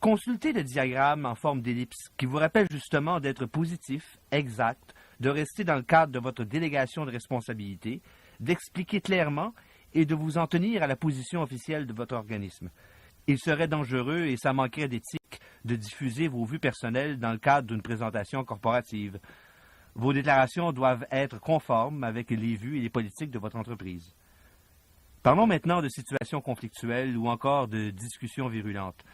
Consultez le diagramme en forme d'ellipse qui vous rappelle justement d'être positif, exact, de rester dans le cadre de votre délégation de responsabilité, d'expliquer clairement et de vous en tenir à la position officielle de votre organisme. Il serait dangereux et ça manquerait d'éthique de diffuser vos vues personnelles dans le cadre d'une présentation corporative. Vos déclarations doivent être conformes avec les vues et les politiques de votre entreprise. Parlons maintenant de situations conflictuelles ou encore de discussions virulentes.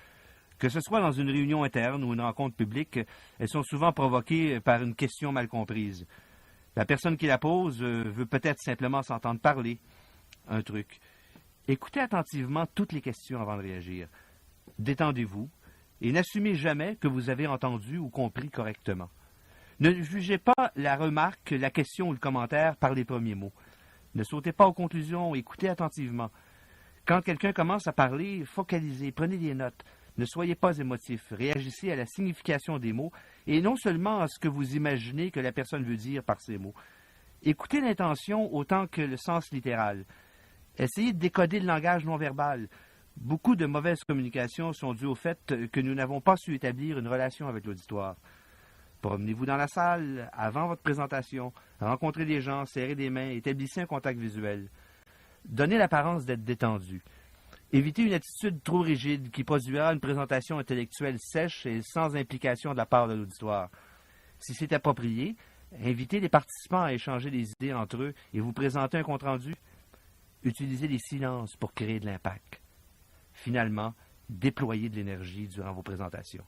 Que ce soit dans une réunion interne ou une rencontre publique, elles sont souvent provoquées par une question mal comprise. La personne qui la pose veut peut-être simplement s'entendre parler. Un truc. Écoutez attentivement toutes les questions avant de réagir. Détendez-vous et n'assumez jamais que vous avez entendu ou compris correctement. Ne jugez pas la remarque, la question ou le commentaire par les premiers mots. Ne sautez pas aux conclusions, écoutez attentivement. Quand quelqu'un commence à parler, focalisez, prenez des notes. Ne soyez pas émotif, réagissez à la signification des mots et non seulement à ce que vous imaginez que la personne veut dire par ces mots. Écoutez l'intention autant que le sens littéral. Essayez de décoder le langage non verbal. Beaucoup de mauvaises communications sont dues au fait que nous n'avons pas su établir une relation avec l'auditoire. Promenez-vous dans la salle, avant votre présentation, rencontrez des gens, serrez des mains, établissez un contact visuel. Donnez l'apparence d'être détendu. Évitez une attitude trop rigide qui produira une présentation intellectuelle sèche et sans implication de la part de l'auditoire. Si c'est approprié, invitez les participants à échanger des idées entre eux et vous présenter un compte-rendu. Utilisez les silences pour créer de l'impact. Finalement, déployez de l'énergie durant vos présentations.